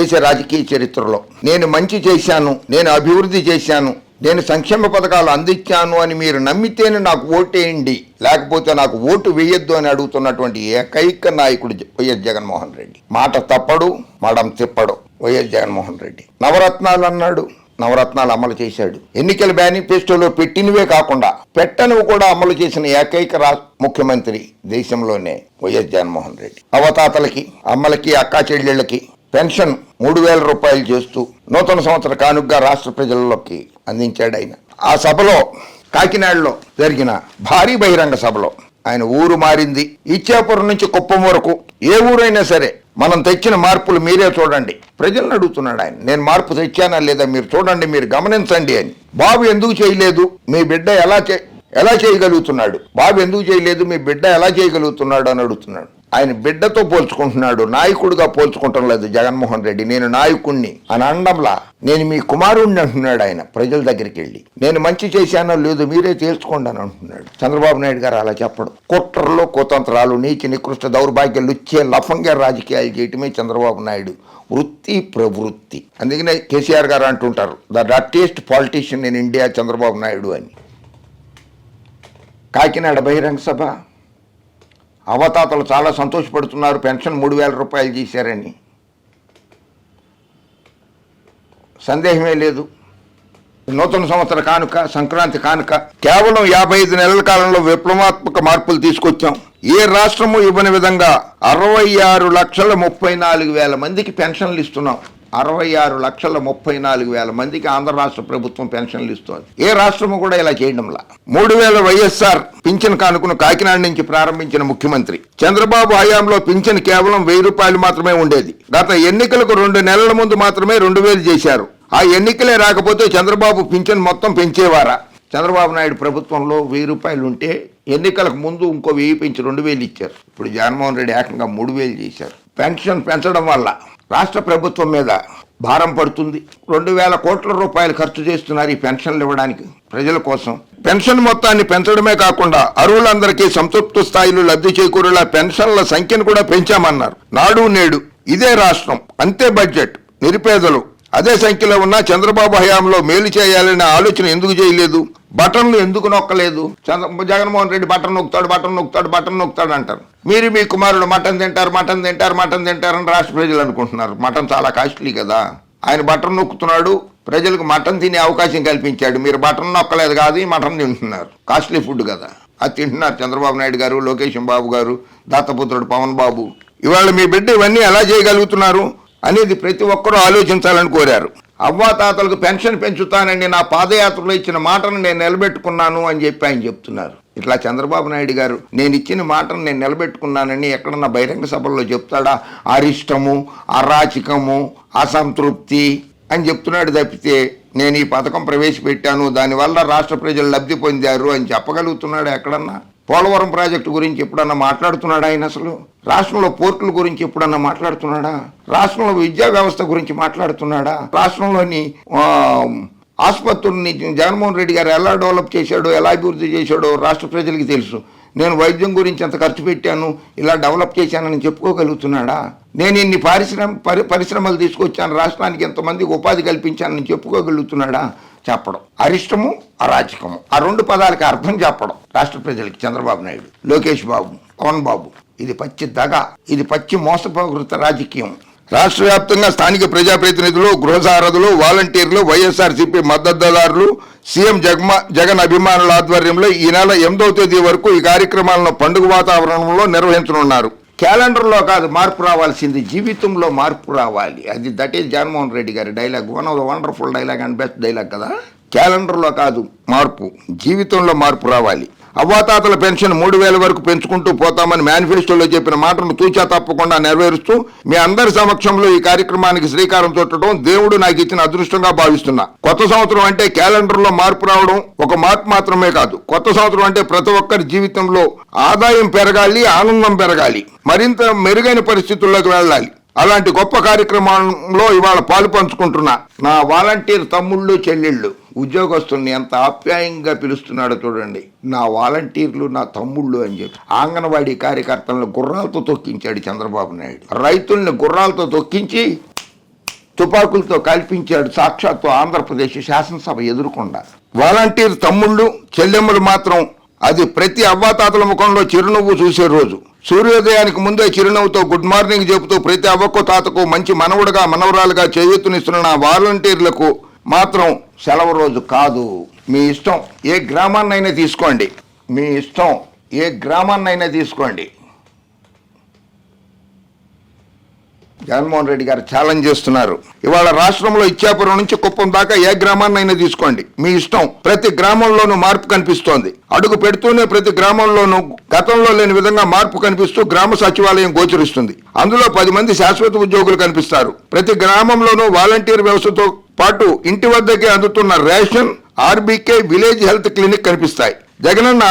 దేశ రాజకీయ చరిత్రలో. నేను మంచి చేశాను, నేను అభివృద్ధి చేశాను, నేను సంక్షేమ పథకాలు అందించాను అని మీరు నమ్మితేనే నాకు ఓటేయండి, లేకపోతే నాకు ఓటు వేయొద్దు అని అడుగుతున్నటువంటి ఏకైక నాయకుడు వైఎస్ జగన్మోహన్ రెడ్డి. మాట తప్పడు, మడం తిప్పడు వైఎస్ జగన్మోహన్ రెడ్డి. నవరత్నాలు అన్నాడు, నవరత్నాలు అమలు చేశాడు. ఎన్నికల మేనిఫెస్టోలో పెట్టినవే కాకుండా పెట్టనివి కూడా అమలు చేసిన ఏకైక ముఖ్యమంత్రి దేశంలోనే వైఎస్ జగన్మోహన్ రెడ్డి. అవతాతలకి, అమ్మలకి, అక్కా చెల్లెళ్ళకి పెన్షన్ 3,000 రూపాయలు చేస్తూ నూతన సంవత్సర కానుకగా రాష్ట్ర ప్రజల్లోకి అందించాడు ఆయన. ఆ సభలో, కాకినాడలో జరిగిన భారీ బహిరంగ సభలో ఆయన ఊరు మారింది. ఇచ్చాపురం నుంచి కుప్పం వరకు ఏ ఊరైనా సరే మనం తెచ్చిన మార్పులు మీరే చూడండి. ప్రజలను అడుగుతున్నాడు ఆయన, నేను మార్పు తెచ్చానా లేదా మీరు చూడండి, మీరు గమనించండి అని. బాబు ఎందుకు చేయలేదు, మీ బిడ్డ ఎలా చేయగలుగుతున్నాడు, బాబు ఎందుకు చేయలేదు, మీ బిడ్డ ఎలా చేయగలుగుతున్నాడు అని అడుగుతున్నాడు. ఆయన బిడ్డతో పోల్చుకుంటున్నాడు, నాయకుడిగా పోల్చుకుంటం లేదు జగన్మోహన్ రెడ్డి. నేను నాయకుణ్ణి అని అండంలా నేను మీ కుమారుణ్ణి అంటున్నాడు ఆయన ప్రజల దగ్గరికి వెళ్ళి. నేను మంచి చేశానో లేదో మీరే తేల్చుకోండి అని అంటున్నాడు. చంద్రబాబు నాయుడు గారు అలా చెప్పడు. కుట్రలు, కుతంత్రాలు, నీతి నికృష్ట దౌర్భాగ్యాలు, లుచ్చే లఫంగా రాజకీయాలు చేయటమే చంద్రబాబు నాయుడు వృత్తి, ప్రవృత్తి. అందుకనే కేసీఆర్ గారు అంటుంటారు, the dirtiest politician in India Chandrababu Naidu అని. కాకినాడ బహిరంగ సభ, అవతాతలు చాలా సంతోషపడుతున్నారు, పెన్షన్ 3,000 రూపాయలు చేశారని. సందేహమే లేదు. నూతన సంవత్సర కానుక, సంక్రాంతి కానుక కేవలం 55 నెలల కాలంలో విప్లవాత్మక మార్పులు తీసుకొచ్చాం. ఏ రాష్ట్రము ఇవ్వని విధంగా 66,34,000 మందికి పెన్షన్లు ఇస్తున్నాం. 66,34,000 మందికి ఆంధ్ర రాష్ట్ర ప్రభుత్వం పెన్షన్లు ఇస్తుంది. ఏ రాష్ట్రము కూడా ఇలా చేయడంలా. 3,000 వైఎస్ఆర్ పింఛన్ కానుకను కాకినాడ నుంచి ప్రారంభించిన ముఖ్యమంత్రి. చంద్రబాబు హయాంలో పింఛన్ కేవలం 1,000 రూపాయలు మాత్రమే ఉండేది. గత ఎన్నికలకు 2 నెలల ముందు మాత్రమే 2,000 చేశారు. ఆ ఎన్నికలే రాకపోతే చంద్రబాబు పింఛన్ మొత్తం పెంచేవారా? చంద్రబాబు నాయుడు ప్రభుత్వంలో 1,000 రూపాయలు ఉంటే ఎన్నికలకు ముందు ఇంకో 1,000 పెంచి 2,000 ఇచ్చారు. ఇప్పుడు జగన్మోహన్ రెడ్డి ఏకంగా 3,000 చేశారు. పెన్షన్ పెంచడం వల్ల రాష్ట్ర ప్రభుత్వం మీద భారం పడుతుంది. 2,000 కోట్ల రూపాయలు ఖర్చు చేస్తున్నారు ఈ పెన్షన్లు ఇవ్వడానికి ప్రజల కోసం. పెన్షన్ మొత్తాన్ని పెంచడమే కాకుండా అర్హులందరికీ సంతృప్తి స్థాయిలో లబ్ధి చేకూరేలా పెన్షన్ల సంఖ్యను కూడా పెంచామన్నారు. నాడు నేడు ఇదే రాష్ట్రం, అంతే బడ్జెట్, నిరుపేదలు అదే సంఖ్యలో ఉన్న చంద్రబాబు హయాంలో మేలు చేయాలనే ఆలోచన ఎందుకు చేయలేదు? బటన్లు ఎందుకు నొక్కలేదు? జగన్మోహన్ రెడ్డి బటన్ నొక్కుతాడు అంటారు. మీరు మీ కుమారుడు మటన్ తింటారని రాష్ట్ర ప్రజలు అనుకుంటున్నారు. మటన్ చాలా కాస్ట్లీ కదా. ఆయన బటన్ నొక్కుతున్నాడు, ప్రజలకు మటన్ తినే అవకాశం కల్పించాడు. మీరు బటన్ నొక్కలేదు కాదు, ఈ మటన్ తింటున్నారు. కాస్ట్లీ ఫుడ్ కదా, అది తింటున్నారు చంద్రబాబు నాయుడు గారు, లోకేష్ బాబు గారు, దత్తపుత్రుడు పవన్ బాబు. ఇవాళ మీ బిడ్డ ఇవన్నీ ఎలా చేయగలుగుతున్నారు అనేది ప్రతి ఒక్కరూ ఆలోచించాలని కోరారు. అవ్వాతాతలకు పెన్షన్ పెంచుతానని నా పాదయాత్రలో ఇచ్చిన మాటను నేను నిలబెట్టుకున్నాను అని చెప్పి ఆయన చెప్తున్నారు. ఇట్లా చంద్రబాబు నాయుడు గారు నేను ఇచ్చిన మాటను నేను నిలబెట్టుకున్నానని ఎక్కడన్నా బహిరంగ సభల్లో చెప్తాడా? అరిష్టము, అరాచకము, అసంతృప్తి అని చెప్తున్నాడు తప్పితే నేను ఈ పథకం ప్రవేశపెట్టాను, దానివల్ల రాష్ట్ర ప్రజలు లబ్ధి పొందారు అని చెప్పగలుగుతున్నాడు ఎక్కడన్నా? పోలవరం ప్రాజెక్టు గురించి ఎప్పుడన్నా మాట్లాడుతున్నాడా ఆయన? అసలు రాష్ట్రంలో పోర్టుల గురించి ఎప్పుడన్నా మాట్లాడుతున్నాడా? రాష్ట్రంలో విద్యా వ్యవస్థ గురించి మాట్లాడుతున్నాడా? రాష్ట్రంలోని ఆసుపత్రుల్ని జగన్మోహన్ రెడ్డి గారు ఎలా డెవలప్ చేశాడో, ఎలా అభివృద్ధి చేశాడో రాష్ట్ర ప్రజలకి తెలుసు. నేను వైద్యం గురించి ఎంత ఖర్చు పెట్టాను, ఇలా డెవలప్ చేశానని చెప్పుకోగలుగుతున్నాడా? నేను ఇన్ని పరిశ్రమలు తీసుకొచ్చాను, రాష్ట్రానికి ఎంతమందికి ఉపాధి కల్పించానని చెప్పుకోగలుగుతున్నాడా? చెప్పడం. అరిష్టము, అరాచకము, ఆ 2 పదాలకి అర్థం చెప్పడం రాష్ట్ర ప్రజలకి చంద్రబాబు నాయుడు, లోకేష్ బాబు, పవన్ బాబు. ఇది పచ్చి దగ, ఇది పచ్చి మోసపూరిత రాజకీయం. రాష్ట్ర వ్యాప్తంగా స్థానిక ప్రజాప్రతినిధులు, గృహసారథులు, వాలంటీర్లు, వైఎస్ఆర్సీపీ మద్దతుదారులు, సీఎం జగన్ అభిమానుల ఆధ్వర్యంలో ఈ నెల 8వ తేదీ వరకు ఈ కార్యక్రమాలను పండుగ వాతావరణంలో నిర్వహించనున్నారు. క్యాలెండర్లో కాదు మార్పు రావాల్సింది, జీవితంలో మార్పు రావాలి. దట్ ఈస్ జగన్మోహన్ రెడ్డి గారి dialogue, one of the wonderful dialogue and best dialogue కదా. క్యాలెండర్లో కాదు మార్పు, జీవితంలో మార్పు రావాలి. అవ్వాతాతల పెన్షన్ 3,000 వరకు పెంచుకుంటూ పోతామని మేనిఫెస్టోలో చెప్పిన మాటను తూచా తప్పకుండా నెరవేరుస్తూ మీ అందరి సమక్షంలో ఈ కార్యక్రమానికి శ్రీకారం చుట్టడం దేవుడు నాకు ఇచ్చిన అదృష్టంగా భావిస్తున్నా. కొత్త సంవత్సరం అంటే క్యాలెండర్లో మార్పు రావడం ఒక మార్పు మాత్రమే కాదు. కొత్త సంవత్సరం అంటే ప్రతి ఒక్కరి జీవితంలో ఆదాయం పెరగాలి, ఆనందం పెరగాలి, మరింత మెరుగైన పరిస్థితుల్లోకి వెళ్ళాలి. అలాంటి గొప్ప కార్యక్రమంలో ఇవాళ పాలు పంచుకుంటున్నా నా వాలంటీర్ తమ్ముళ్ళు, చెల్లెళ్ళు, ఉద్యోగస్తుల్ని ఎంత ఆప్యాయంగా పిలుస్తున్నాడో చూడండి. నా వాలంటీర్లు, నా తమ్ముళ్ళు అని చెప్పి. అంగన్వాడీ కార్యకర్తలను గుర్రాలతో తొక్కించాడు చంద్రబాబు నాయుడు. రైతుల్ని గుర్రాలతో తొక్కించి తుపాకులతో కల్పించాడు సాక్షాత్తు ఆంధ్రప్రదేశ్ శాసనసభ ఎదురుకుండా. వాలంటీర్ తమ్ముళ్ళు చెల్లెమ్మలు మాత్రం అది ప్రతి అవ్వాతాతల ముఖంలో చిరునవ్వు చూసే రోజు. సూర్యోదయానికి ముందే చిరునవ్వుతో గుడ్ మార్నింగ్ చెబుతూ ప్రతి అవ్వకు తాతకు మంచి మనవడుగా మనవరాలుగా చేయూతనిస్తున్న వాలంటీర్లకు మాత్రం సెలవు రోజు కాదు. మీ ఇష్టం ఏ గ్రామాన్నైనా తీసుకోండి, మీ ఇష్టం ఏ గ్రామాన్నైనా తీసుకోండి. జగన్మోహన్ రెడ్డి గారు ఛాలెంజ్ చేస్తున్నారు. ఇవాళ రాష్ట్రంలో ఇచ్చాపురం నుంచి కుప్పం దాకా ఏ గ్రామాన్నైనా తీసుకోండి, మీ ఇష్టం. ప్రతి గ్రామంలోనూ మార్పు కనిపిస్తోంది. అడుగు పెడుతూనే ప్రతి గ్రామంలోనూ గతంలో లేని విధంగా మార్పు కనిపిస్తూ గ్రామ సచివాలయం గోచరిస్తుంది. అందులో 10 మంది శాశ్వత ఉద్యోగులు కనిపిస్తారు. ప్రతి గ్రామంలోనూ వాలంటీర్ వ్యవస్థతో పాటు ఇంటి వద్దకే అందుతున్న ration, RBK, village health clinic కనిపిస్తాయి. జగనన్న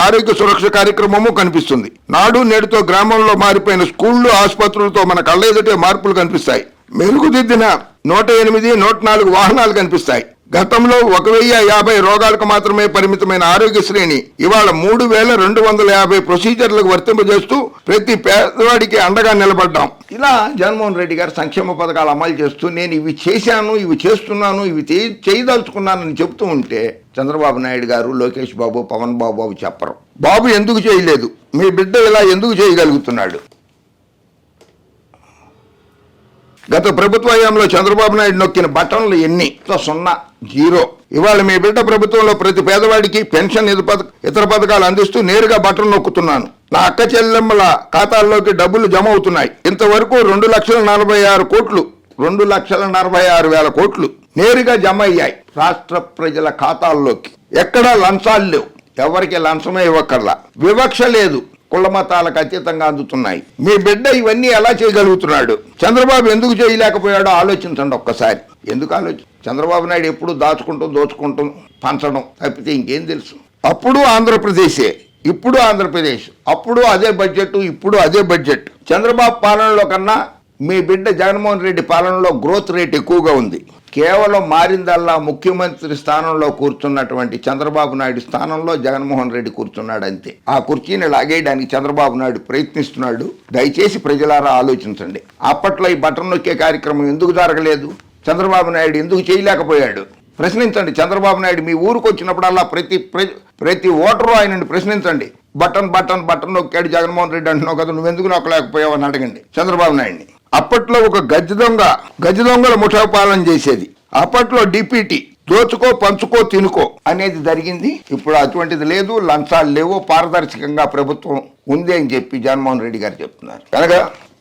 ఆరోగ్య సురక్ష కార్యక్రమము కనిపిస్తుంది. నాడు నేడుతో గ్రామంలో మారిపోయిన స్కూళ్లు, ఆసుపత్రులతో మన కళ్ళ ఎదుటే మార్పులు కనిపిస్తాయి. మెరుగుదిద్దిన 108, 104 వాహనాలు కనిపిస్తాయి. గతంలో 1050 రోగాలకు మాత్రమే పరిమితమైన ఆరోగ్యశ్రేణి ఇవాళ 3250 ప్రొసీజర్లకు వర్తింపజేస్తూ ప్రతి పేదవాడికి అండగా నిలబడ్డాం. ఇలా జగన్మోహన్ రెడ్డి గారు సంక్షేమ పథకాలు అమలు చేస్తూ నేను ఇవి చేశాను, ఇవి చేస్తున్నాను, ఇవి చేయదలుచుకున్నానని చెబుతూ ఉంటే చంద్రబాబు నాయుడు గారు, లోకేష్ బాబు, పవన్ బాబు చెప్పరు. బాబు ఎందుకు చేయలేదు, మీ బిడ్డ ఇలా ఎందుకు చేయగలుగుతున్నాడు? గత ప్రభుత్వ హయాంలో చంద్రబాబు నాయుడు నొక్కిన బటన్లు ఎన్ని? 0, 0. ఇవాళ మీ బిడ్డ ప్రభుత్వంలో ప్రతి పేదవాడికి పెన్షన్, ఇతర పథకాలు అందిస్తూ నేరుగా బటన్ నొక్కుతున్నాను. నా అక్క చెల్లెమ్మల ఖాతాల్లోకి డబ్బులు జమ అవుతున్నాయి. ఇంతవరకు 2,46,00,000 కోట్లు, 2,46,000 కోట్లు నేరుగా జమ అయ్యాయి రాష్ట్ర ప్రజల ఖాతాల్లోకి. ఎక్కడా లంచాలు లేవు, ఎవరికి లంచమే ఇవ్వక్కర్లా. వివక్ష లేదు, కుల మతాలకు అతీతంగా అందుతున్నాయి. మీ బిడ్డ ఇవన్నీ ఎలా చేయగలుగుతున్నాడు? చంద్రబాబు ఎందుకు చేయలేకపోయాడో ఆలోచించండి ఒక్కసారి. ఎందుకు చంద్రబాబు నాయుడు ఎప్పుడు దోచుకుంటూ పంచడం తప్పితే ఇంకేం తెలుసు? అప్పుడు ఆంధ్రప్రదేశే, ఇప్పుడు ఆంధ్రప్రదేశ్. అప్పుడు అదే బడ్జెట్, ఇప్పుడు అదే బడ్జెట్. చంద్రబాబు పాలనలో కన్నా మీ బిడ్డ జగన్మోహన్ రెడ్డి పాలనలో గ్రోత్ రేట్ ఎక్కువగా ఉంది. కేవలం మారిందల్లా ముఖ్యమంత్రి స్థానంలో కూర్చున్నటువంటి చంద్రబాబు నాయుడు స్థానంలో జగన్మోహన్ రెడ్డి కూర్చున్నాడు అంతే. ఆ కుర్చీని లాగేయడానికి చంద్రబాబు నాయుడు ప్రయత్నిస్తున్నాడు. దయచేసి ప్రజలారా ఆలోచించండి. అప్పట్లో ఈ బటన్ నొక్కే కార్యక్రమం ఎందుకు జరగలేదు? చంద్రబాబు నాయుడు ఎందుకు చేయలేకపోయాడు? ప్రశ్నించండి. చంద్రబాబు నాయుడు మీ ఊరికి వచ్చినప్పుడల్లా ప్రతి ఓటరు ఆయనని ప్రశ్నించండి. బటన్ నొక్కాడు జగన్మోహన్ రెడ్డి అంటున్నావు కదా, నువ్వెందుకు నొక్కలేకపోయావు అని అడగండి చంద్రబాబు నాయుడిని. అప్పట్లో ఒక గజ్జి దొంగల ముఠా పాలన చేసేది. అప్పట్లో డిపిటి దోచుకో పంచుకో తినుకో అనేది జరిగింది. ఇప్పుడు అటువంటిది లేదు, లంచాలు లేవు, పారదర్శకంగా ప్రభుత్వం ఉంది అని చెప్పి జగన్మోహన్ రెడ్డి గారు చెప్తున్నారు. కనుక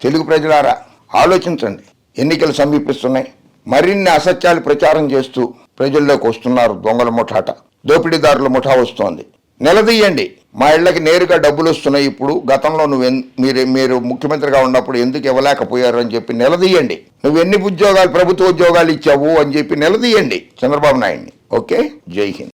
తెలుగు ప్రజలారా ఆలోచించండి. ఎన్నికలు సమీపిస్తున్నాయి. మరిన్ని అసత్యాలు ప్రచారం చేస్తూ ప్రజల్లోకి వస్తున్నారు దొంగల ముఠాట, దోపిడీదారుల ముఠా వస్తోంది. నిలదీయండి. మా ఇళ్లకి నేరుగా డబ్బులు వస్తున్నాయి ఇప్పుడు, గతంలో మీరు ముఖ్యమంత్రిగా ఉన్నప్పుడు ఎందుకు ఇవ్వలేకపోయారు అని చెప్పి నిలదీయండి. నువ్వు ఎన్ని ప్రభుత్వ ఉద్యోగాలు ఇచ్చావు అని చెప్పి నిలదీయండి చంద్రబాబు నాయుడిని. ఓకే, జై హింద్.